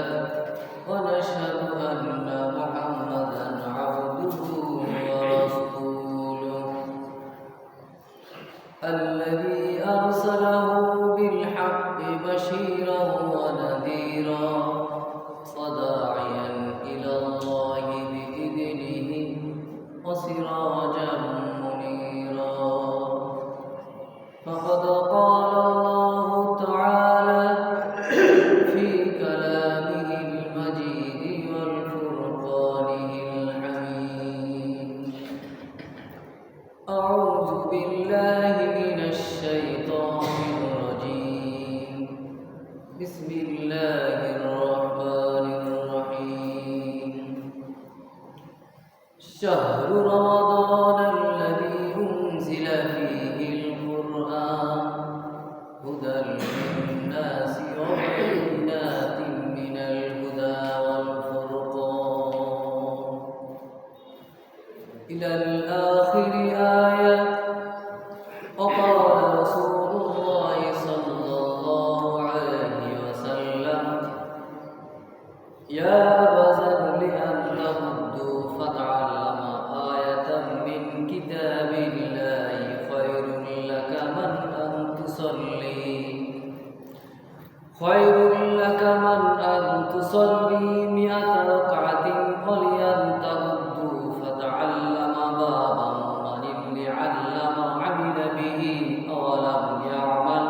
له ونشهد أن محمدا عبده ورسوله الذي أرسله بالحق بشيرا ونذيرا وداعيا إلى الله بإذنه وسراجا منيرا فقد قال الله تعالى في كلامه المجيد والفرقانه الحميد أعوذ بالله من الشيطان الرجيم بسم الله الرحمن الرحيم شهر رمضان الذي أنزل فيه القرآن هدى للناس وبينات من الهدى والفرقان إلى الآخر آية. وقال رسول الله صلى الله عليه وسلم يا أبا ذر أن تغدوا فتعلم آية من كتاب الله خير لك من أن تصلي 100 ركعة ولأن تغدوا فتعلم بابا من ابن علم عمل به ولم يعمل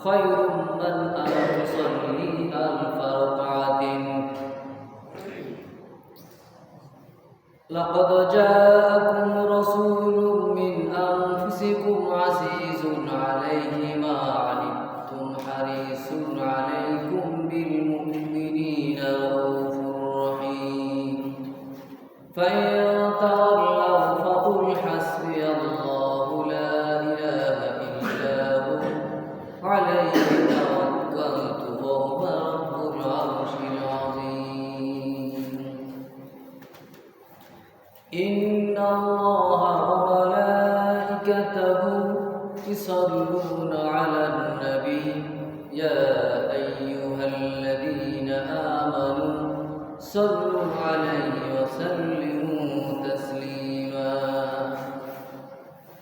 خير من أن تصلي 1000 ركعة. لقد جاءكم رسول من أنفسكم عزيز عليه ما عنتم حريص عليكم بالمؤمنين رؤوف رحيم فإن تولوا فقل حسبي الله لا إله إلا هو عليه توكلت وهو رب العرش العظيم. إن الله وملائكته يصلون على النبي يا أيها الذين آمنوا صلوا عليه وسلموا تسليما.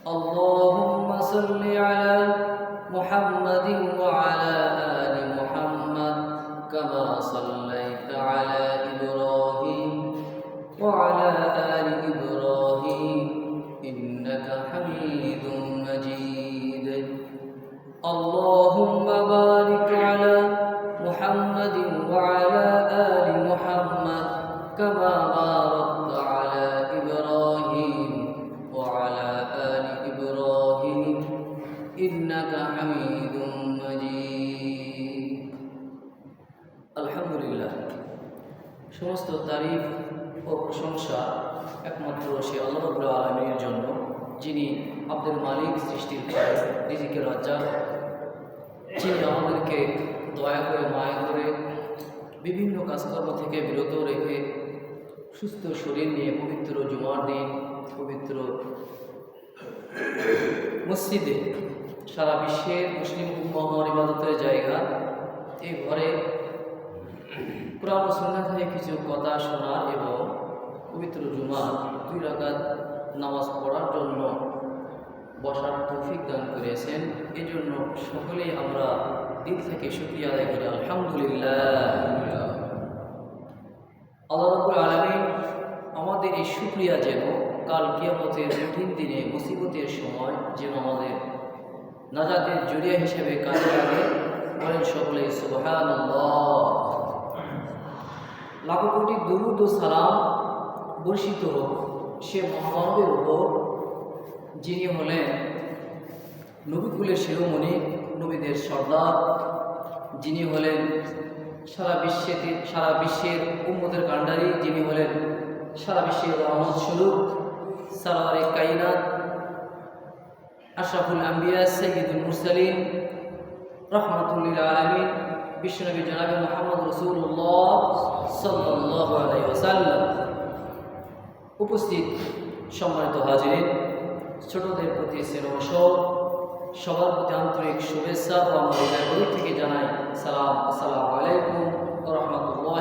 اللهم صل على محمد وعلى آل محمد كما صليت على إبراهيم وعلى آل إبراهيم إنك حميد مجيد. اللهم بارك على محمد وعلى آل محمد كما باركت على إبراهيم وعلى آل إبراهيم إنك حميد مجيد. الحمد لله সমস্ত তারিফ ও প্রশংসা একমাত্র সে আল্লাহ রাব্বুল আলামিনের জন্য, যিনি আব্দুল মালিক, সৃষ্টির রিজিকের রাজ্জাক, যিনি আমাদেরকে দয়া করে মায়া করে বিভিন্ন কাজকর্ম থেকে বিরত রেখে সুস্থ শরীর নিয়ে পবিত্র জুমার দিন পবিত্র মসজিদে সারা বিশ্বের মুসলিম উম্মাহর ইবাদতের জায়গা এই ঘরে কুরআন ও সুন্নাহ থেকে কিছু কথা শোনার এবং পবিত্র জুমার 2 রাকাত নামাজ পড়ার জন্য বসার তৌফিক দান করেছেন। এই জন্য সকলেই আমরা দিল থেকে শুকরিয়া আদায় করি আলহামদুলিল্লাহ। আল্লাহ রাব্বুল আলামিন আমাদের এই শুকরিয়া যেন কাল কিয়ামতের কঠিন দিনে মুসিবতের সময় যেন আমাদের নাজাতের জরিয়া হিসেবে কাজে লাগে। বলেন সকলে সুবহানাল্লাহ। লাখো কোটি দুরূদ ও সালাম বর্ষিত হোক সে মহামানবের উপর, যিনি হলেন নবীকুলের শিরোমণি, নবীদের সর্দার, যিনি হলেন সারা বিশ্বের উম্মতের কাণ্ডারি, যিনি হলেন সারা বিশ্বের রহমত স্বরূপ, সারওয়ারে কায়নাত, আশরাফুল আম্বিয়া, সাইয়্যিদুল মুরসালিন, রাহমাতুল লিল আলামিন, বিশ্বনবী জনাবে মুহাম্মদ রাসূলুল্লাহ সাল্লাল্লাহু আলাইহি ওয়াসাল্লাম। উপস্থিত সম্মানিত হাজিরিন, ছোটদের প্রতি স্নেহ, সবার প্রতি আন্তরিক শুভেচ্ছা ও আমার হৃদয় থেকে জানাই সালাম। আসসালামু আলাইকুম ওয়া রাহমাতুল্লাহি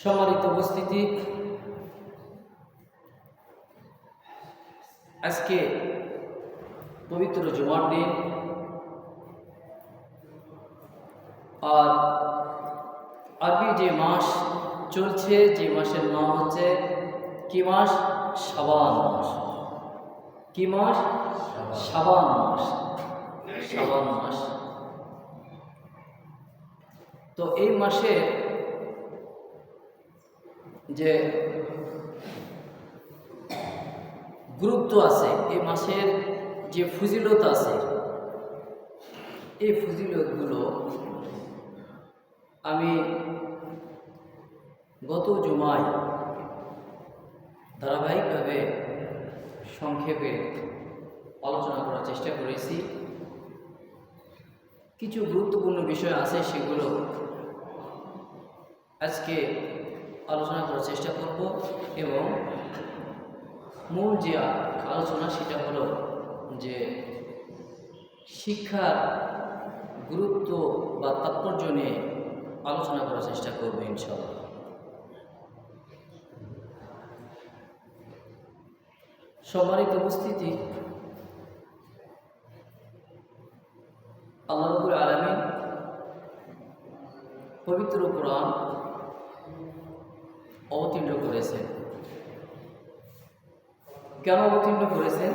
সম্মানিত উপস্থিতি, আজকে পবিত্র জুমার দিন। আর আরবি যে মাস চলছে, যে মাসের নাম হচ্ছে কি মাস? শাবান মাস। কি মাস? শাবান মাস। শাবান মাস। তো এই মাসে যে গুরুত্ব আছে, এই মাসের যে ফজিলত আছে, এই ফজিলতগুলো আমি গত জুমায় ধারাবাহিকভাবে সংক্ষেপে আলোচনা করার চেষ্টা করেছি। কিছু গুরুত্বপূর্ণ বিষয় আছে, সেগুলো আজকে আলোচনা করার চেষ্টা করব। এবং মূল যে আলোচনা সেটা হলো যে শিক্ষার গুরুত্ব বা তাৎপর্য নিয়ে আলোচনা করার চেষ্টা করব ইনশাআল্লাহ। সম্মানিত উপস্থিতি, আল্লাহ রাব্বুল আলামিন পবিত্র কোরআন অবতীর্ণ করেছেন। কেন অবতীর্ণ করেছেন?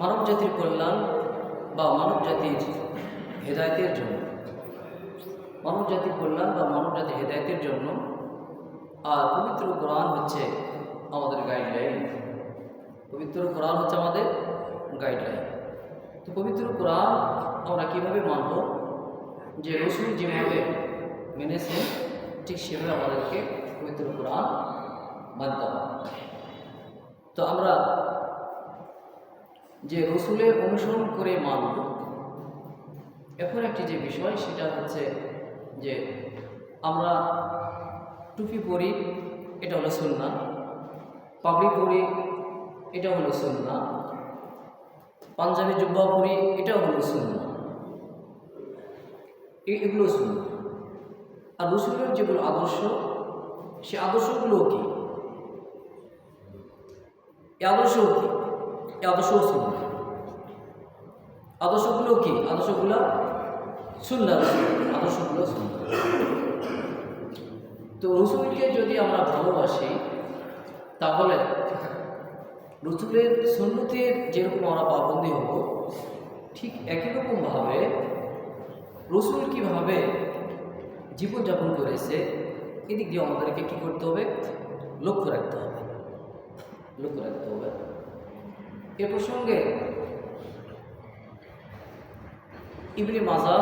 মানব জাতির কল্যাণ বা মানব জাতির হেদায়েতের জন্য। মানব জাতির কল্যাণ বা মানব জাতির হেদায়েতের জন্য। আর পবিত্র কোরআন হচ্ছে আমাদের গাইডলাইন। পবিত্র কোরআন হচ্ছে আমাদের গাইডলাইন। তো পবিত্র কোরআন আমরা কীভাবে মানব? যে রসুল যেভাবে মেনেছেন ঠিক সেভাবে আমাদেরকে পবিত্র কোরআন মানতে হবে। তো আমরা যে রসুলের অনুসরণ করে মানব, এখন একটি যে বিষয় সেটা হচ্ছে যে আমরা টুপি পরি, এটা হলো সুন্নাহ। পাগড়ি পরি, এটা হলো সুন্নাহ। পাঞ্জাবি জুব্বা পরি, এটাও হলো সুন্নাহ। এগুলো সুন্নাহ। আর রসুলের যেগুলো আদর্শ, সে আদর্শগুলো কি? এই আদর্শও কি? এই আদর্শও সুন্নাহ। আদর্শগুলো কি? আদর্শগুলো সুন্নাহ। আদর্শগুলো সুন্নাহ। তো রসুলকে যদি আমরা ভালোবাসি, তাহলে রসুলের সুন্নতের যেরকম আমরা পাবন্দী হব, ঠিক একই রকমভাবে রসুল কীভাবে জীবনযাপন করেছে এদিক দিয়ে আমাদেরকে কী করতে হবে? লক্ষ্য রাখতে হবে। লক্ষ্য রাখতে হবে। এ প্রসঙ্গে ইবনে মাজাহ,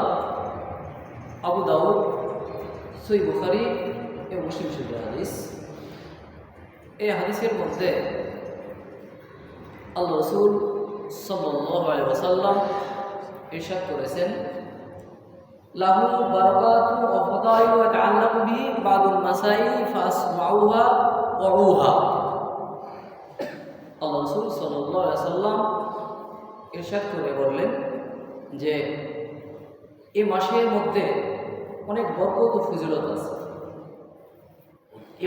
আবু দাউদ, সহিহ বুখারী এবং মুসলিম শরীফের হাদিস। এই হাদিসের মধ্যে আল্লাহ রাসূল সাল্লাল্লাহু আলাইহি ওয়াসাল্লাম ইরশাদ করেছেন, লাহু বারাকাতুন ওয়া ফাদাইলু ইয়াতাআল্লাকু বিহি বাদুল মাসাইল ফাসমাউহা ওয়া রুহা। আল্লাহ রাসূল সাল্লাল্লাহু আলাইহি ওয়াসাল্লাম ইরশাদ করে বললেন যে এই মাসের মধ্যে অনেক বরকত ও ফজিলত আছে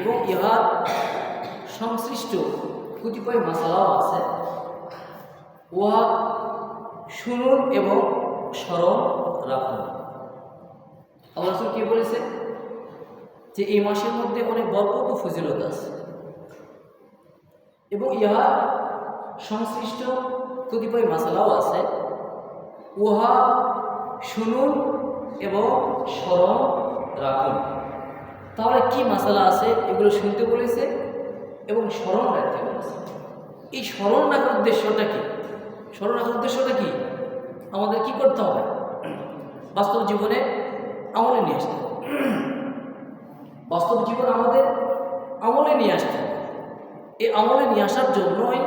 এবং ইহার সংশ্লিষ্ট কতিপয় মাসালাও আছে। উহা শুনুন এবং স্মরণ রাখুন। আল্লাহ রাসূল কি বলেছে? যে এই মাসের মধ্যে অনেক বরকত ও ফজিলত আছে এবং ইহার সংশ্লিষ্ট কতিপয় মাসালাও আছে। উহা শুনুন এবং স্মরণ রাখুন। তাহলে কি মাসালা আছে? এগুলো শুনতে বলেছে এবং স্মরণ রাখতে বলেছে। এই স্মরণ রাখার উদ্দেশ্যটা কি? স্মরণ রাখার উদ্দেশ্যটা কি? আমাদের কি করতে হবে? বাস্তব জীবনে আমলে নিয়ে আসতে হবে। বাস্তব জীবন আমাদের আমলে নিয়ে আসতে হবে। এই আমলে নিয়ে আসার জন্যই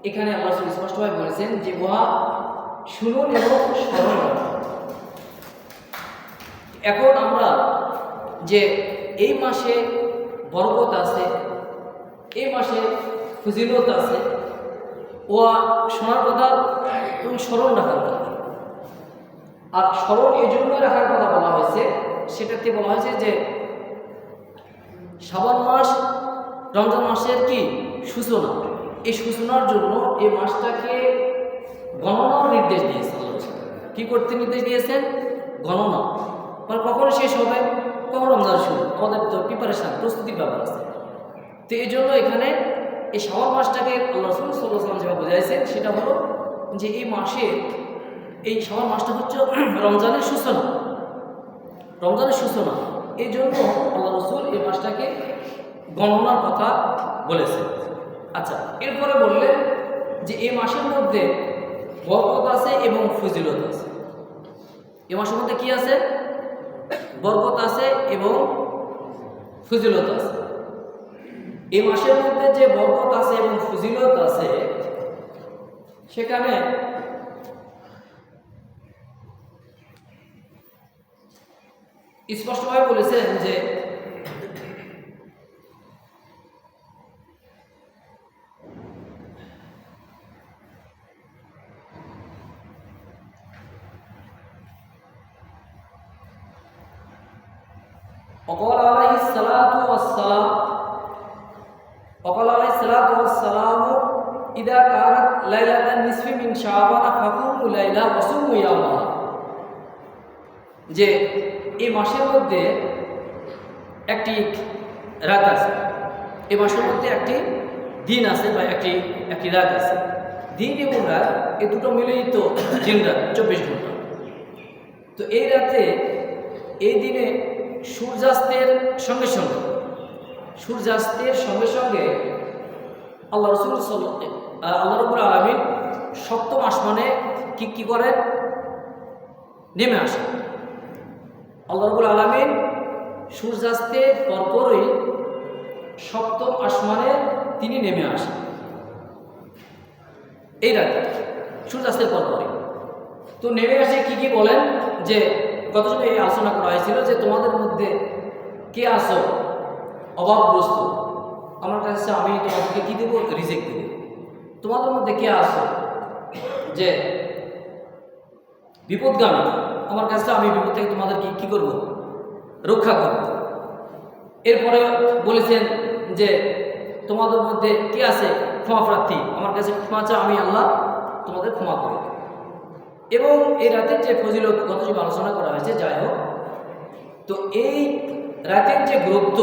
এখানে আল্লাহ স্পষ্টভাবে বলেছেন যে উহা শুনুন এবং স্মরণ রাখুন। এখন আমরা যে এই মাসে বরকত আছে, এই মাসে ফজিলত আছে, ওয়া শোনার কথা এবং স্মরণ রাখার কথা। আর স্মরণ এই জন্য রাখার কথা বলা হয়েছে, সেটাতে বলা হয়েছে যে শাবান মাস রমজান মাসের কি সূচনা, এই সূচনার জন্য এই মাসটাকে গণনার নির্দেশ দিয়েছে আল্লাহ। কি করতে নির্দেশ দিয়েছেন? গণনা, মানে কখন শেষ হবে, কখন রমজান শুরু, আমাদের তো প্রিপারেশান প্রস্তুতির ব্যাপার আছে। তো এই জন্য এখানে এই শাবান মাসটাকে আল্লাহ রাসূল সাল্লাল্লাহু আলাইহি ওয়াসাল্লাম যেভাবে বোঝাইছেন সেটা হলো যে এই মাসে, এই শাবান মাসটা হচ্ছে রমজানের সূচনা, রমজানের সূচনা। এই জন্য আল্লাহ রাসূল এই মাসটাকে গণনার কথা বলেছেন। আচ্ছা, এরপরে বললেন যে এই মাসের মধ্যে বরকত আছে এবং ফজিলত আছে। এই মাসের মধ্যে কি আছে? বরকত আছে এবং ফজিলত আছে। এই মাসের মধ্যে যে বরকত আছে এবং ফজিলত আছে সেখানে স্পষ্টভাবে বলেছেন যে وقال عليه الصلاة والسلام إذا كانت ليلة النصف من شعبان فقوموا ليلة وصوموا يومها, যে এই মাসের মধ্যে একটি রাত আছে, এই মাসের মধ্যে একটি দিন আছে বা একটি রাত আছে। দিন এবং রাত এই দুটো মিলেই তো দিন রাত 24 ঘন্টা। তো এই রাতে, এই দিনে সূর্যাস্তের সঙ্গে সঙ্গে আল্লাহ রাব্বুল আলামিন সপ্তম আসমানে কি করেন? নেমে আসেন। আল্লাহ রাব্বুল আলামিন সূর্যাস্তের পরপরই সপ্তম আসমানে তিনি নেমে আসেন এই রাতে, সূর্যাস্তের পরপরই। তো নেমে আসে কি বলেন যে গত সময় এই আলোচনা করা হয়েছিল যে তোমাদের মধ্যে কে আসো অভাবগ্রস্ত, আমার কাছে আমি তোমাদেরকে কি দেবো? রিজিক দেব। তোমাদের মধ্যে কে আসো যে বিপদগামী, আমার কাছে আমি বিপদ থেকে তোমাদেরকে কি করব? রক্ষা করব। এরপরে বলেছেন যে তোমাদের মধ্যে কে আছে ক্ষমা প্রার্থী, আমার কাছে ক্ষমা চাও, আমি আল্লাহ তোমাদের ক্ষমা করব। এবং এই রাতের যে ফজিলত গত যে আলোচনা করা হয়েছে, যাই হোক, তো এই রাতের যে গুরুত্ব,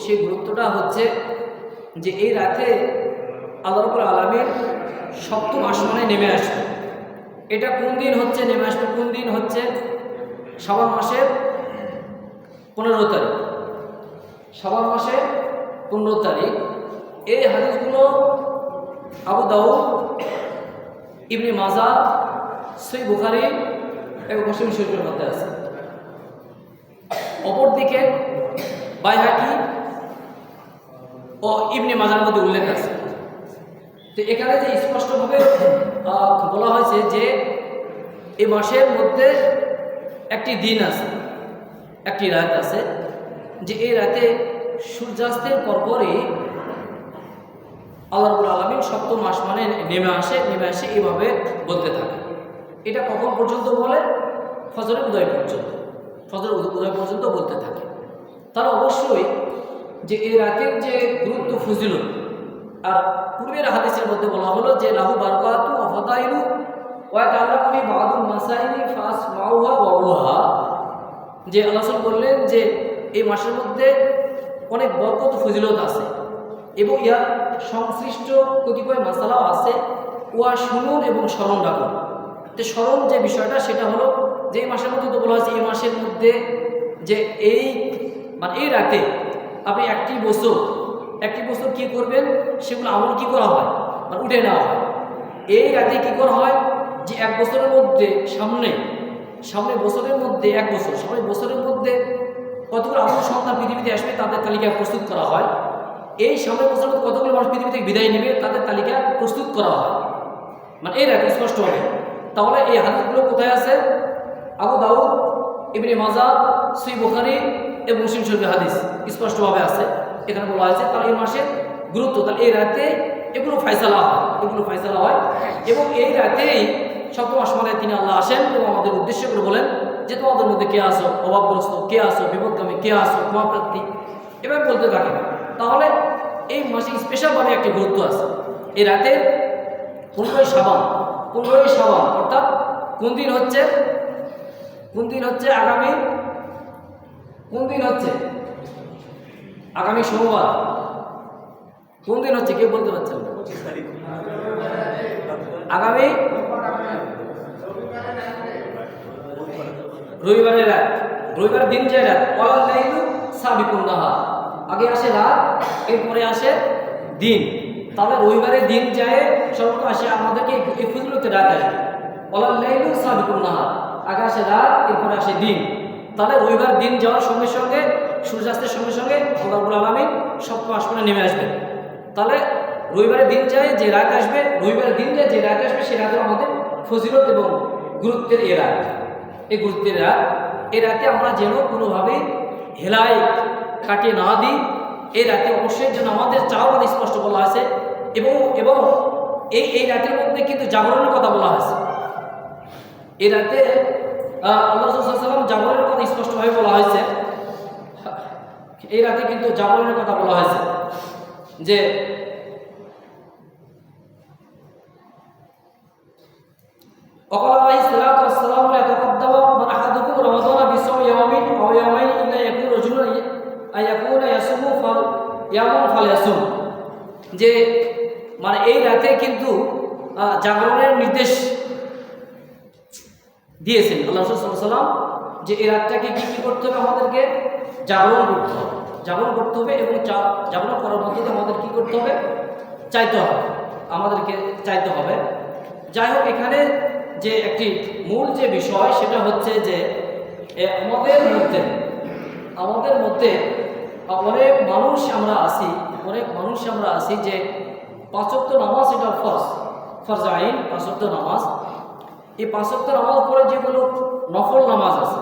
সেই গুরুত্বটা হচ্ছে যে এই রাতে আল্লাহ রাব্বুল আলামিন সপ্তম আসমানে নেমে আসবে। এটা কোন দিন হচ্ছে নেমে আসবে? কোন দিন হচ্ছে? শাবান মাসের 15 তারিখ। শাবান মাসের 15 তারিখ। এই হাদিসগুলো আবু দাউদ, ইবনে মাজাহ, সহিহ বুখারী এবং মুসলিম শরীফের মধ্যে আছে। অপরদিকে বাইহাকি ও ইবনে মাজাহর মধ্যে উল্লেখ আছে। তো এখানে যে স্পষ্টভাবে বলা হয়েছে যে এই মাসের মধ্যে একটি দিন আছে, একটি রাত আছে, যে এই রাতে সূর্যাস্তের পরপরই আল্লাহ রাব্বুল আলামিন সপ্তম আসমানে নেমে আসে এইভাবে বলতে থাকে। এটা কখন পর্যন্ত বলে? ফজরের উদয় পর্যন্ত, ফজরের উদয় পর্যন্ত বলতে থাকে। তাহলে অবশ্যই যে এই রাতের যে গুরুত্ব, ফজিলত, আর পূর্বের হাদিসের মধ্যে বলা হলো যে লাহু বারাকাতু ওয়া ফাদাইলু ওয়া তাআলাকুমি বাদুল মাসাইলি ফাসমাউহা ওয়া উহা, যে আল্লাহ বললেন যে এই মাসের মধ্যে অনেক বরকত ফজিলত আছে এবং ইয়ার সংশ্লিষ্ট কতিপয় মাসালাও আছে, ওয়া শুনুন এবং স্মরণ রাখুন। তো স্মরণ যে বিষয়টা সেটা হলো যে এই মাসের মধ্যে তো বলা হয়েছে এই মাসের মধ্যে যে এই রাতে আপনি একটি বছর কি করবেন, সেগুলো আমল কি করা হয়, উঠে নেওয়া হয়। এই রাতে কি করা হয় যে এক বছরের মধ্যে সামনে বছরের মধ্যে সামনে বছরের মধ্যে কতগুলো আমল সন্তান পৃথিবীতে আসবে তাদের তালিকা প্রস্তুত করা হয়। এই সামনের বছরের মধ্যে কতগুলো মানুষ পৃথিবী থেকে বিদায় নেবে তাদের তালিকা প্রস্তুত করা হয়, এই রাতে স্পষ্ট হবে। তাহলে এই হাদিসগুলো কোথায় আছে? আবু দাউদ, ইবনে মাজাহ, সহিহ বুখারী এবং মুসলিম শরীফের হাদিস স্পষ্টভাবে আছে। এখানে বলা হয়েছে তাহলে এই মাসের গুরুত্ব, তাহলে এই রাতে এগুলো ফয়সালা হয় এবং এই রাতেই সপ্তম আসমানে তিনি আল্লাহ আসেন এবং আমাদের উদ্দেশ্য করে বলেন যে তোমাদের মধ্যে কে আসো অভাবগ্রস্ত, কে আসো বিপদগামী, কে আসো ক্ষমাপ্রার্থী। এবার বলতে থাকেন। তাহলে এই মাসে স্পেশালভাবে একটি গুরুত্ব আছে। এই রাতের 15ই শাবান অর্থাৎ কোন দিন হচ্ছে আগামী সোমবার। কোন দিন হচ্ছে কেউ বলতে পারছেন না? আগামী রবিবারের রাত, রবিবার দিন যে রাত, সাবিকুন নাহার, আগে আসে রাত, এরপরে আসে দিন। তাহলে রবিবারের দিন যায় সর্বত আসে আমাদেরকে এই ফজিলতের রাত আসবে। ওয়ালাইলু সাবিকুন নাহার, আগে আসে রাত, এরপরে আসে দিন। তাহলে রবিবার দিন যাওয়ার সঙ্গে সঙ্গে সূর্যাস্তের সঙ্গে সঙ্গে আল্লাহ রাব্বুল আলামিন সপ্তম আসমানে নেমে আসবে। তাহলে রবিবারের দিন যায় যে রাত আসবে, সেই রাতে আমাদের ফজিলত এবং গুরুত্বের এই রাত, এই রাতে আমরা যেন কোনোভাবে হেলায় কাটিয়ে না দিই। এই রাতে অবশ্যই যেন আমাদের চাওয়া স্পষ্ট বলা আছে এবং এই রাতের মধ্যে কিন্তু জাগরণের কথা বলা হয়েছে। এই রাতে আল্লাহ রাসূল সাল্লাল্লাহু আলাইহি ওয়াসাল্লাম জাগরণের কথা স্পষ্টভাবে বলা হয়েছে। এই রাতে কিন্তু জাগরণের কথা বলা হয়েছে যে وقال عليه الصلاة والسلام لا يتقدم من أحدكم رمضان بصوم يوم أو يومين إلا يكون رجلا أن يكون يصوم يوما فليصوم। যে মানে এই রাতে কিন্তু জাগরণের নির্দেশ দিয়েছেন আল্লাহ রাসূল সাল্লাল্লাহু আলাইহি ওয়াসাল্লাম, যে এই রাতটাকে কি করতে হবে, আমাদেরকে জাগরণ করতে হবে এবং জাগরণ করার মধ্যে আমাদের কি করতে হবে, আমাদেরকে চাইতে হবে। যাই হোক, এখানে যে একটি মূল যে বিষয় সেটা হচ্ছে যে আমাদের মধ্যে অনেক মানুষ আমরা আছি যে 5 ওয়াক্ত নামাজ, এটা ফরজ আইন 5 ওয়াক্ত নামাজ। এই 5 ওয়াক্ত নামাজ পরে যেগুলো নফল নামাজ আছে,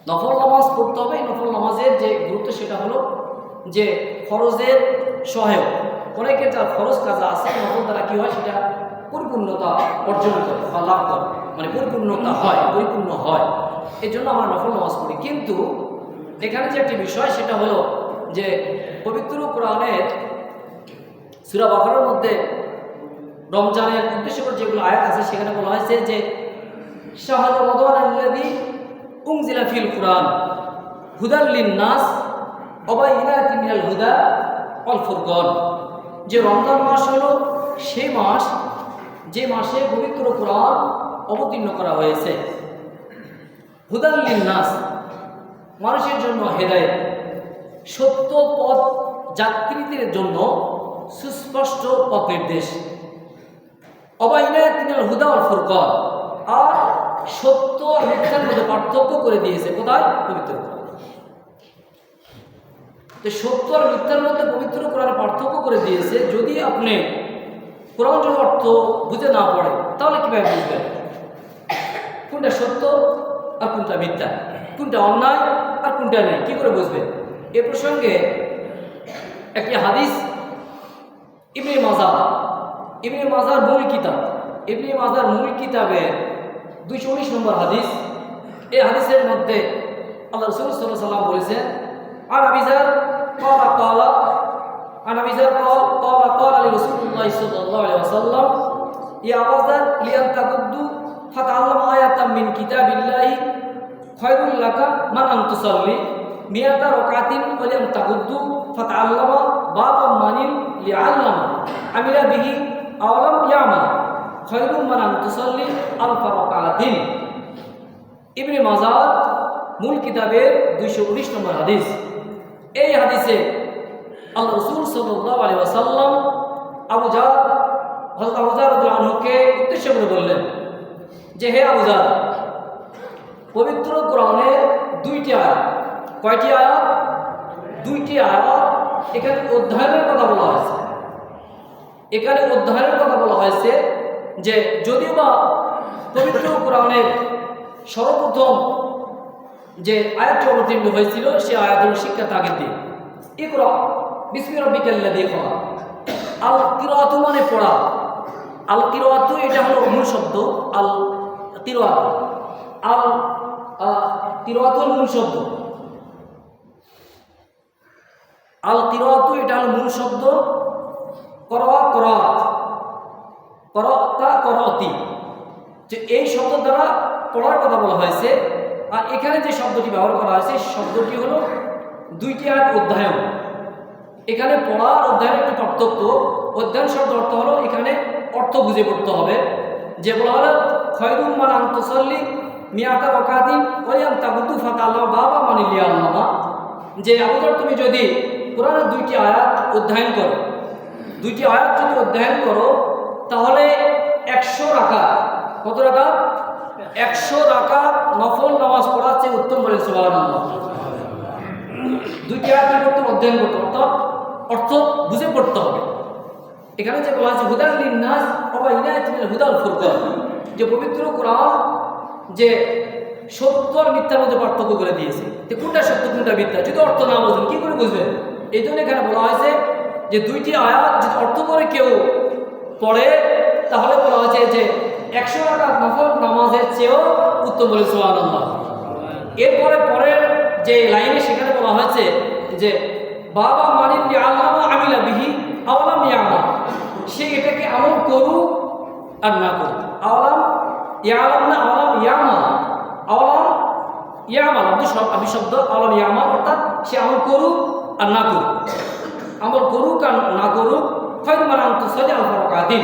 নফল নামাজ পড়তে হবে। এই নফল নামাজের যে গুরুত্ব সেটা হলো যে ফরজের সহায়ক। অনেকের যার ফরজ কাজা আছে, নফল দ্বারা কি হয়, সেটা পরিপূর্ণতা অর্জন করে বা লাভ করে, মানে পরিপূর্ণ হয়। এই জন্য আমরা নফল নামাজ পড়ি। কিন্তু এখানে যে একটি বিষয় সেটা হলো যে পবিত্র কোরআনের সূরা বাকারার মধ্যে রমজানের উদ্দেশ্য করে যেগুলো আয়াত আছে সেখানে বলা হয়েছে যে শাহরু রমাদানাল্লাযী উনজিলা ফিল কুরআন হুদাল লিন-নাস ওয়া বাইয়িনাতিন মিনাল হুদা ওয়াল ফুরকান। যে রমজান মাস হলো সেই মাস যে মাসে পবিত্র কোরআন অবতীর্ণ করা হয়েছে। হুদাল লিন-নাস, মানুষের জন্য হেদায়েত, সত্য পথ যাত্রীদের জন্য সুস্পষ্ট পথ নির্দেশ। অবাইনাতিনাল হুদা ওয়াল ফুরকান, আর সত্য আর মিথ্যার মধ্যে পার্থক্য করে দিয়েছে কোথায়, পবিত্র কোরআন। তো সত্য আর মিথ্যার মধ্যে পবিত্র কোরআন পার্থক্য করে দিয়েছে। যদি আপনি কোরআনের অর্থ বুঝে না পড়ে তাহলে কিভাবে বুঝবেন কোনটা সত্য আর কোনটা মিথ্যা, কোনটা অন্যায় আর কোনটা নেই, কি করে বুঝবেন? এ প্রসঙ্গে একটি হাদিস ইবনে মাজার মূল কিতাবের 219 নম্বর হাদিস। এই হাদিসের মধ্যে আল্লাহ রাসূল সাল্লাল্লাহু আলাইহি ওয়াসাল্লাম বলেছেন, আর আবিজার قال لرسول الله صلى الله عليه وسلم يا أبذر لأن تغدو فتعلم آية من كتاب الله خير لك من أن تصلي 100 ركعة ولم تغدو فتعلم بابا من ليعلم عمل به أو لم يعمل خير من أن تصلي 1000 ركعة। ইবনে মাজার মূল কিতাবের 219 নম্বর হাদিস। এই হাদিসে আল্লাহ রাসূল সাল্লাল্লাহু আলাইহি ওয়াসাল্লাম হযরত আবু যার রাদিয়াল্লাহু আনহুকে উদ্দেশ্য করে বললেন যে, হে আবু যার, পবিত্র কোরআনের 2টি আয়াত, কয়টি আয়াত? 2টি আয়াত এখানে অধ্যয়নের কথা বলা হয়েছে। যে যদিও বা পবিত্র কোরআনের সর্বপ্রথম যে আয়াতটি অবতীর্ণ হয়েছিল সে আয়াতের শিক্ষা তাকে দিয়ে ইকরা বিসমি রাব্বিকাল্লাযী খলাক। আল কিরাআতু মানে পড়া, আল কিরাআতু এটা হলো মূল শব্দ, আল কিরাআতুল মূল শব্দ। আল কিরাতু এটা হলো মূল শব্দ, করা করাত, করতা করতি, যে এই শব্দ দ্বারা পড়ার কথা বলা হয়েছে। আর এখানে যে শব্দটি ব্যবহার করা হয়েছে শব্দটি হলো দুইটি আয়াত অধ্যয়ন। এখানে পড়া আর অধ্যয়নের একটি পার্থক্য। অধ্যয়ন শব্দ অর্থ হলো এখানে অর্থ বুঝে পড়তে হবে, যে বলা হলো খয়রুম মান আনতুসাল্লি মিয়াতা রাকাতিন ওয়ালিয়াম তাগুতু ফাতাল্লাহ বাবা মানিলিয়া আল্লামা, যে আবুদর তুমি যদি কোরআনের দুইটি আয়াত অধ্যয়ন করো, দুইটি আয়াত যদি অধ্যয়ন করো তাহলে 100 রাকাত, কত রাকাত? 100 রাকাত নফল নামাজ পড়ার চেয়ে উত্তম বলে সুবহানাল্লাহ। দুইটি আয়াত করতে অধ্যয়ন করতে, অর্থাৎ অর্থ বুঝে পড়তে হবে। এখানে যে বলা আছে হুদাল লিন্নাস ওয়া বাইনাতিন হুদাল ফুরকান, যে পবিত্র কোরআন যে সত্য আর মিথ্যার মধ্যে পার্থক্য করে দিয়েছে। তো কোনটা সত্য কোনটা মিথ্যা যদি অর্থ না বোঝেন কি করে বুঝবেন? এই জন্য এখানে বলা হয়েছে যে দুইটি আয়াত যদি অর্থ করে কেউ পড়ে তাহলে বলা হয়েছে যে 100 রাকাত নফল নামাজের চেয়েও উত্তম বলে সুবহানাল্লাহ। এরপরে পরের যে লাইনে সেখানে বলা হয়েছে যে বাবা মানিল আল্লামা আমিলা বিহি আওলাম ইয়ামা, সে এটাকে আমল করুক আর না করুক। আওলাম ইয়ালাম না আওলাম ইয়ামা, আওলাম ইয়ামাল আমি শব্দ আওলাম ইয়ামাল, অর্থাৎ সে আমল করুক আর না করুক, আমল করুক আর না করুক খয়রুম মান আনতুসাল্লি আলফা রাকাতিন,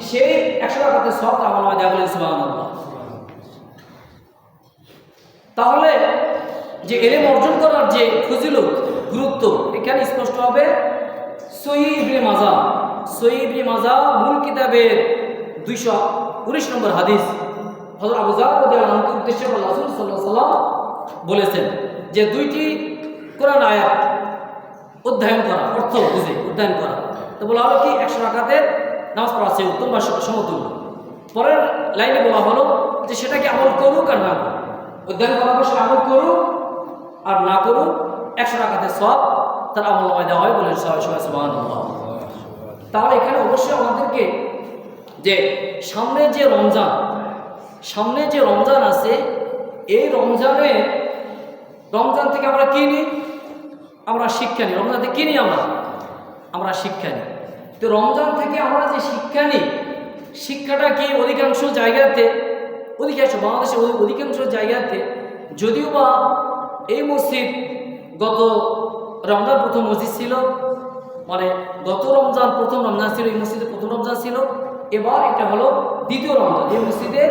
সেই 100 রাকাতের সওয়াব আমল দেয়া বলেন সুবহানাল্লাহ। তাহলে যে ইলম অর্জন করার যে ফজিলত গুরুত্ব এখানে স্পষ্ট হবে। সহিহ ইবনে মাজাহ, সহিহ ইবনে মাজাহ মূল কিতাবের 219 নম্বর হাদিস, হযরত আবু যার রাদিয়াল্লাহু আনহু উদ্দেশ্যে রাসূল সাল্লাল্লাহু আলাইহি ওয়াসাল্লাম বলেছেন যে দুইটি কোরআন আয়াত অধ্যয়ন করা, অর্থ বুঝে অধ্যয়ন করা, তো বলা হলো কি 100 রাকাতের নামাজ পড়া আছে উত্তম বা সমতুল্য। পরের লাইনে বলা হলো যে সেটাকে আমল করুক আর না করুক, অধ্যয়ন করার পর সে আমল করুক আর না করুক 100 রাকাতের সওয়াব তার আমলনামায় দেওয়া হয় বলে সবাই সুবহানাল্লাহ। তাহলে এখানে অবশ্যই আমাদেরকে যে সামনে যে রমজান আছে, এই রমজান থেকে আমরা কি নিই? আমরা শিক্ষা নিই। রমজান থেকে কি নিই? আমরা শিক্ষা নিই। তো রমজান থেকে আমরা যে শিক্ষা নিই, শিক্ষাটা কি অধিকাংশ বাংলাদেশের অধিকাংশ জায়গাতে, যদিও বা এই মসজিদ গত রমজান প্রথম মসজিদ ছিল, মানে গত রমজান প্রথম রমজান ছিল, এই মসজিদে প্রথম রমজান ছিল, এবার এটা হলো দ্বিতীয় রমজান। এই মসজিদের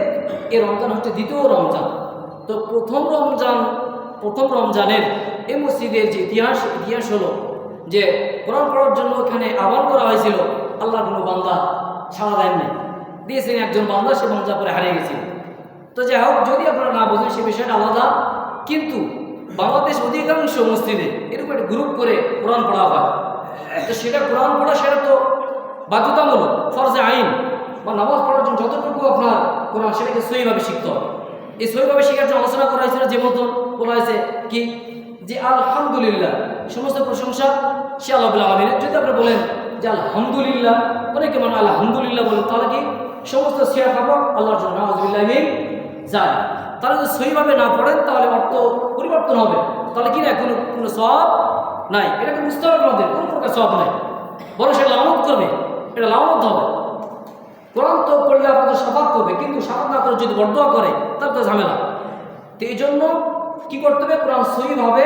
এই রমজান হচ্ছে দ্বিতীয় রমজান। তো প্রথম রমজানের এই মসজিদের যে ইতিহাস হলো যে কোরআন পড়ার জন্য এখানে আহ্বান করা হয়েছিল, আল্লাহর কোনো বান্দা সাড়া দেননি, দিয়েছেন একজন বান্দা, সে বান্দা পরে হারিয়ে গেছিল। তো যাই হোক, যদি আপনারা না বোঝেন সে বিষয়টা আলাদা, কিন্তু বাংলাদেশ অধিকাংশ মসজিদে এরকম একটা গ্রুপ করে কোরআন পড়া হয়। তো সেটা কোরআন পড়া সেটা তো বাধ্যতামূলক, ফরজে আইন, বা নামাজ পড়ার জন্য যতটুকু আপনার কোরআন সেটাকে সহিভাবে শিখতে হবে। এই সহিভাবে শেখার জন্য আলোচনা করা হয়েছিল, যে মতন বলা হয়েছে কি যে আলহামদুলিল্লাহ, সমস্ত প্রশংসা সে আল্লাহ রাব্বুল আলামিনের। যদি আপনি বলেন যে আলহামদুলিল্লাহ, অনেকে মানে আলহামদুলিল্লাহ বলেন, তাহলে কি সমস্ত শেয়ার খাবার আল্লাহর জন্য নাউযুবিল্লাহ মিন যালিক। তাহলে যদি সহিভাবে না পড়েন তাহলে অর্থ পরিবর্তন হবে, তাহলে কি না কোনো সওয়াব নাই। এটাকে বুঝতে হবে আমাদের, কোনো প্রকার সওয়াব নাই, বরং সে লানত করবে, এটা লানত হবে। কোরআন তো পড়লে আপনাদের সাফাত করবে, কিন্তু সাফাত না করে যদি বরদোয়া করে তাহলে তো ঝামেলা। তো এই জন্য কী করতে হবে? কোরআন সহিভাবে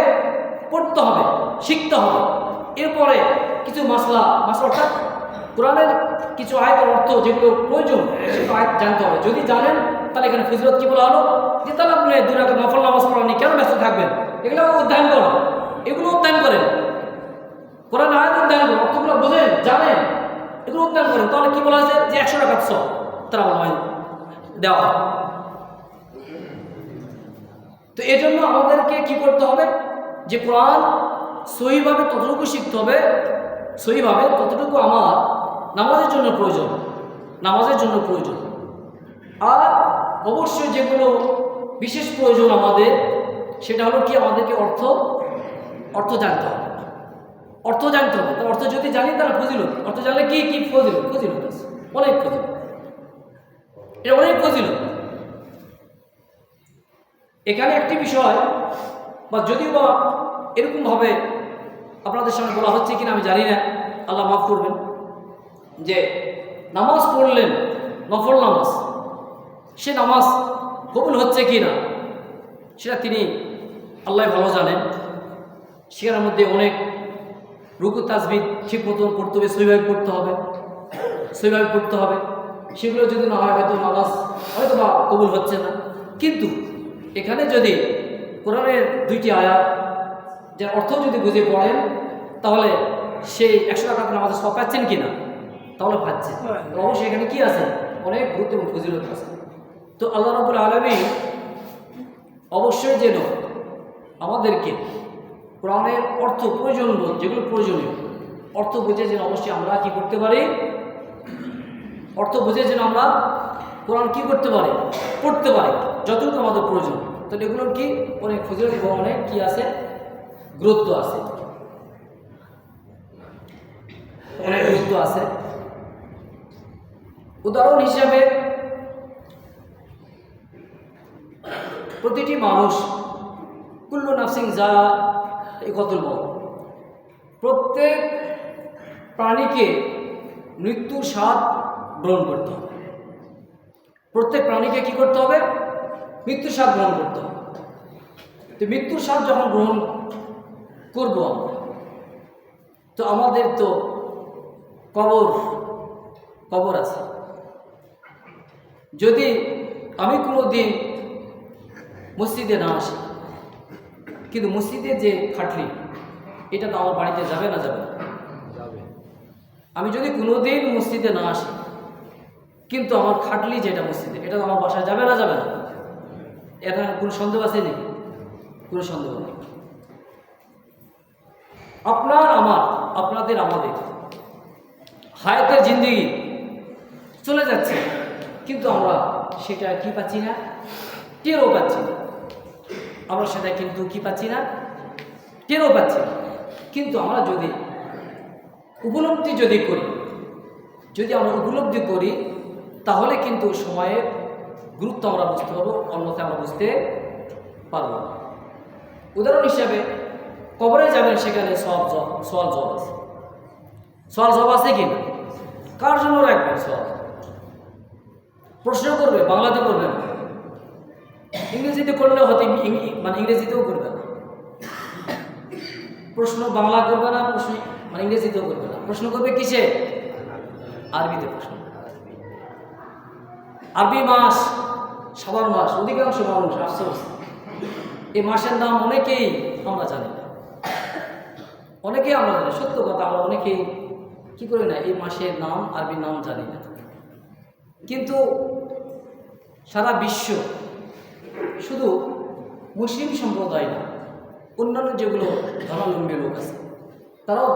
পড়তে হবে, শিখতে হবে। এরপরে কিছু মাসলা অর্থাৎ কোরআনের কিছু আয়াতের অর্থ যেগুলো প্রয়োজন সেগুলো আয়াত জানতে হবে। যদি জানেন তাহলে এখানে ফজিলত কি বলা হলো যে তাহলে আপনি 2 রাকাত নফল নামাজ পড়া নিয়ে কেন ব্যস্ত থাকবেন? এগুলো অধ্যয়ন করুন, এগুলো অধ্যয়ন করেন, কোরআন আয়াত অধ্যয়ন করুন, অর্থগুলো বোঝেন, জানেন, এগুলো অধ্যয়ন করেন। তাহলে কি বলা হয়েছে যে 100 রাকাত সওয়াব তারা আমায় দেওয়া। তো এই জন্য আমাদেরকে কি করতে হবে? যে কোরআন সহিভাবে ততটুকু শিখতে হবে, সহিভাবে ততটুকু আমার নামাজের জন্য প্রয়োজন। আর অবশ্যই যেগুলো বিশেষ প্রয়োজন আমাদের, সেটা হলো কি আমাদেরকে অর্থ জানতে হবে। তার অর্থ যদি জানি তাহলে ফজিলত। অর্থ জানলে কি ফজিলত আছে, অনেক ফজিলত, এটা অনেক ফজিলত। এখানে একটি বিষয়, বা যদিও বা এরকমভাবে আপনাদের সামনে বলা হচ্ছে কিনা আমি জানি না, আল্লাহ মাফ করবেন, যে নামাজ পড়লেন নফল নামাজ, সে নামাজ কবুল হচ্ছে কি না সেটা তিনি আল্লাহ ভালো জানেন। সেখানের মধ্যে অনেক রুকু তাসবিহ ঠিক মতন করতে হবে, সহিভাবে পড়তে হবে, সহিভাবে পড়তে হবে। সেগুলো যদি না হয় হয়তো নামাজ হয়তো বা কবুল হচ্ছে না। কিন্তু এখানে যদি কোরআনের 2টি আয়াত যার অর্থ যদি বুঝে পড়েন, তাহলে সেই 100 রাকাত নামাজে সব পাচ্ছেন কি না, তাহলে পাচ্ছে। অবশ্যই এখানে কি আছে, অনেক গুরুত্ব এবং ফজিলত আছে। তো আল্লাহ রাব্বুল আলামিন অবশ্যই যেন আমাদেরকে কোরআনের অর্থ প্রয়োজন, যেগুলো প্রয়োজনীয় অর্থ বুঝে যেন অবশ্যই আমরা কি করতে পারি, অর্থ বুঝে যেন আমরা কোরআন কি করতে পারি, পড়তে পারি যতটুকু আমাদের প্রয়োজন। তাহলে এগুলোর কি অনেক ফজিলত এবং অনেক কি আছে, গুরুত্ব আছে, অনেক গুরুত্ব আছে। উদাহরণ হিসাবে প্রতিটি মানুষ কুল্লু নাফসিন যায়িকাতুল মউত, প্রত্যেক প্রাণীকে মৃত্যুর স্বাদ গ্রহণ করতে হবে। প্রত্যেক প্রাণীকে কি করতে হবে, মৃত্যুর স্বাদ গ্রহণ করতে হবে। তো মৃত্যুর স্বাদ যখন গ্রহণ করব আমরা, তো আমাদের তো কবর আছে। যদি আমি কোনো দিন মসজিদে না আসি, কিন্তু মসজিদের যে খাটলি এটা তো আমার বাড়িতে যাবে না, যাবে না? আমি যদি কোনো দিন মসজিদে না আসি, কিন্তু আমার খাটলি যেটা মসজিদে, এটা তো আমার বাসায় যাবে না, যাবে না? এখানে কোনো সন্দেহ আছে নাকি? কোনো সন্দেহ নেই। আপনার আমার, আপনাদের আমাদের হায়াতের জিন্দেগি চলে যাচ্ছে, কিন্তু আমরা সেটা কি পাচ্ছি না, টেরও পাচ্ছি না। আমরা সেটা কিন্তু কি পাচ্ছি না, টেরও পাচ্ছি না। কিন্তু আমরা যদি উপলব্ধি আমরা উপলব্ধি করি, তাহলে কিন্তু সময়ের গুরুত্ব আমরা বুঝতে পারবো, অন্যথায় আমরা বুঝতে পারবো না। উদাহরণ হিসাবে কবরে যাবেন, সেখানে সওয়াল জবাব আছে, সওয়াল জবাব আছে কি না? কার জন্য রাখবেন সওয়াল? প্রশ্ন করবে, বাংলাতে করবে না, ইংরেজিতে করলেও হয়তো মানে ইংরেজিতেও করবে না। প্রশ্ন বাংলা করবে না, প্রশ্ন মানে ইংরেজিতেও করবে না, প্রশ্ন করবে কিসে? আরবিতে প্রশ্ন। আরবি মাস, শ্রাবণ মাস, অধিকাংশ মানুষ আফসোস এই মাসের নাম অনেকেই আমরা জানি না, অনেকেই আমরা জানি, সত্য কথা, আমরা অনেকেই কি করি না, এই মাসের নাম, আরবির নাম জানি না। কিন্তু সারা বিশ্ব, শুধু মুসলিম সম্প্রদায় না, অন্যান্য যেগুলো ধর্মাবলম্বী লোক আছে, তারাও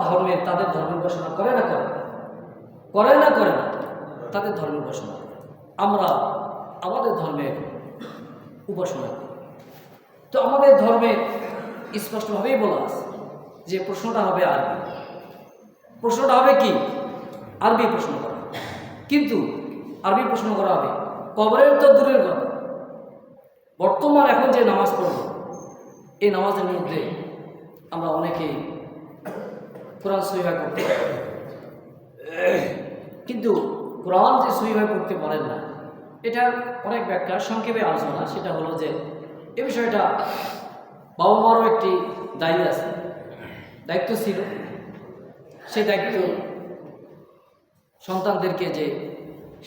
তাদের ধর্মের উপাসনা করে না, তাদের ধর্মের উপাসনা। আমরা আমাদের ধর্মের উপাসনা করি। তো আমাদের ধর্মে স্পষ্টভাবেই বলা আছে যে প্রশ্নটা হবে আরবি, প্রশ্নটা হবে কি, আরবি প্রশ্ন করা। কিন্তু আরবি প্রশ্ন করা হবে, কবরের তো দূরের কথা, বর্তমান এখন যে নামাজ পড়ব, এই নামাজের মধ্যে আমরা অনেকেই কোরআন সহিভাবে পড়তে পারি, কিন্তু কোরআন যে সহিভাবে পড়তে পারেন না, এটার অনেক ব্যাখ্যা, সংক্ষেপে আলোচনা। সেটা হলো যে এই বিষয়টা বাবা মারও একটি দায়িত্ব ছিল। সেই দায়িত্ব সন্তানদেরকে যে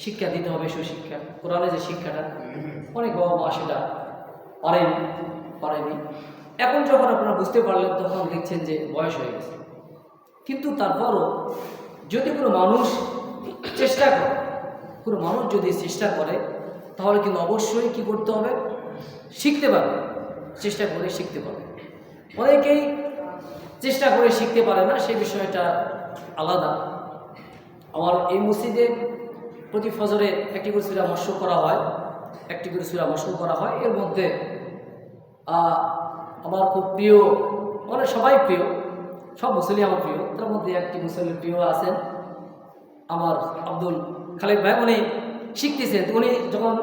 শিক্ষা দিতে হবে, সুশিক্ষা, কোরআনে যে শিক্ষাটা, অনেক বাবা মা সেটা পারেনি। এখন যখন আপনারা বুঝতে পারলেন, তখন দেখছেন যে বয়স হয়ে গেছে। কিন্তু তারপরও যদি কোনো মানুষ যদি চেষ্টা করে, তাহলে কিন্তু অবশ্যই কি করতে হবে, শিখতে পারবে, চেষ্টা করে শিখতে পারবে। অনেকেই চেষ্টা করে শিখতে পারে না, সেই বিষয়টা আলাদা। আমার এই মসজিদে প্রতি ফজরে একটি করে সূরা মশক করা হয়, এর মধ্যে আমার খুব প্রিয়, মানে সবাই প্রিয়, সব মুসল্লি আমার প্রিয়, তার মধ্যে একটি মুসল্লি প্রিয় আছেন আমার আব্দুল খালেক ভাই। উনি শিখতেছেন, উনি যখন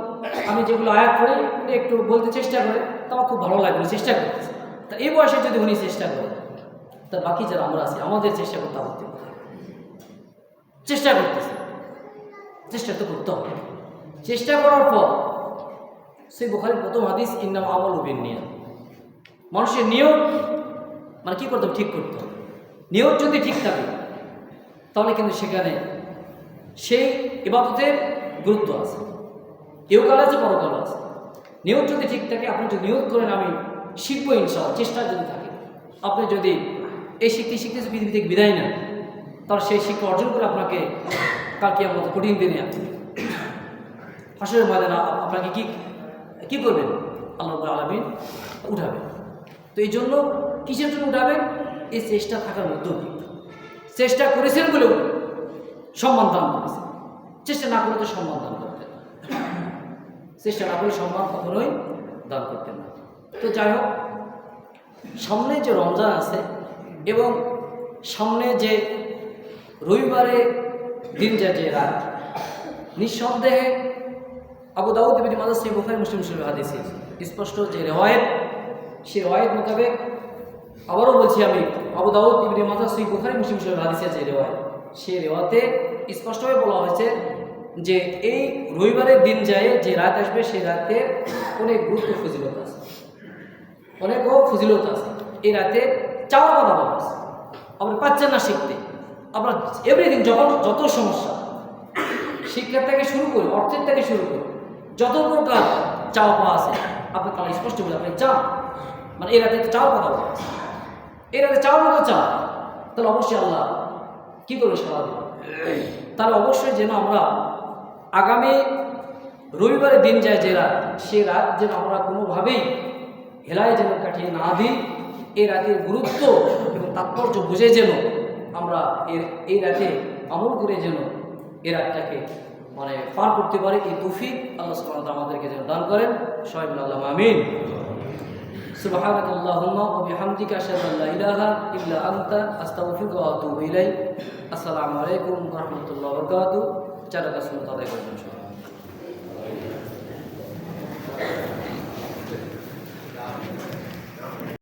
আমি যেগুলো আয়াত পড়ি, উনি একটু বলতে চেষ্টা করে, তো আমার খুব ভালো লাগে, উনি চেষ্টা করতেছে। তা এই বয়সে যদি উনি চেষ্টা করে, তার বাকি যারা আমরা আছি আমাদের চেষ্টা করতে হবে, চেষ্টা করতেছি, চেষ্টা তো করতে হবে। চেষ্টা করার পর সেই বুখারীর প্রথম হাদিস ইন্নামা আমালু বিন্নিয়াত, মানুষের নিয়ত মানে কী করতে হবে, ঠিক করতে হবে। নিয়ত যদি ঠিক থাকে তাহলে কিন্তু সেখানে সেই ইবাদতের গুরুত্ব আছে, ইহকাল আছে, পরকাল আছে। নিয়ত যদি ঠিক থাকে, আপনি যদি নিয়ত করেন আমি শিখবো ইনশাআল্লাহ, চেষ্টা যদি থাকে, আপনি যদি এই শিখতে শিখতে পৃথিবী থেকে বিদায় নেন, তাহলে সেই শিক্ষা অর্জন করে আপনাকে কালকে আমাদের কঠিন দিনে হাসরের ময়দানে আপনাকে কি করবেন, আল্লাহ রাব্বুল আলামিন উঠাবেন। তো এই জন্য কিসের জন্য উঠাবেন, এই চেষ্টা থাকার মধ্য দিয়ে। চেষ্টা করেছেন বলেও সম্মান দান করেছেন, চেষ্টা না করলে তো সম্মান দান করতেন না, চেষ্টা না করলে সম্মান কখনোই দান করতেন না। তো যাই হোক, সামনে যে রমজান আছে এবং সামনে যে রবিবারে দিন যায় যে রাত, নিঃসন্দেহে আবু দাউদ ইবনে মাজাহ, সহিহ বুখারী, মুসলিম শরীফের হাদিসে স্পষ্ট যে রেওয়ায়েত, সেই রেওয়ায়েত মোতাবেক আবারও বলছি আমি, আবু দাউদ ইবনে মাজাহ, সহিহ বুখারী, মুসলিম শরীফের হাদিসে যে রেওয়ায়েত, সেই রেওয়ায়েতে স্পষ্টভাবে বলা হয়েছে যে এই রবিবারের দিন যায় যে রাত আসবে, সেই রাতে অনেক গুরুত্ব ফজিলত আছে, অনেক ফজিলত আছে। এই রাতে চাওয়ার কথা বলা আছে, আপনি পাচ্ছেন না শিখতে, আপনার এভরিথিং, যখন যত সমস্যা, শিক্ষার থেকে শুরু করে অর্থের থেকে শুরু করে যত প্রকার চাওয়া পাওয়া আছে, আপনি তাহলে স্পষ্ট বলে আপনি চান, মানে এই রাতে চাওয়ার কথা বলা আছে, এই রাতে চাওয়ার মতো চান, তাহলে অবশ্যই আল্লাহ কী করবে, সারা দেবে। তাহলে অবশ্যই যেন আমরা আগামী রবিবারের দিন যায় যে রাত, সে রাত যেন আমরা কোনোভাবেই হেলায় যেন কাটিয়ে না দিই, এই রাতের গুরুত্ব এবং তাৎপর্য বুঝে যেন আমরা এই রাতে আমল করে যেন এই রাতটাকে মানে পার করতে পারে। এই তৌফিক আল্লাহ সুবহানাহু ওয়া তাআলা আমাদেরকে যেন দান করেন। সবাই বলে আল্লাহুম্মা আমিন। সুবহানাকা আল্লাহুম্মা ওয়া বিহামদিকা আশহাদু আল্লা ইলাহা ইল্লা আনতা আস্তাগফিরুকা ওয়া আতুবু ইলাইক। আসসালামু আলাইকুম ওয়া রাহমাতুল্লাহি ওয়া বারাকাতুহু। চার রাকাত সুন্নাত আদায় করবেন সবাই।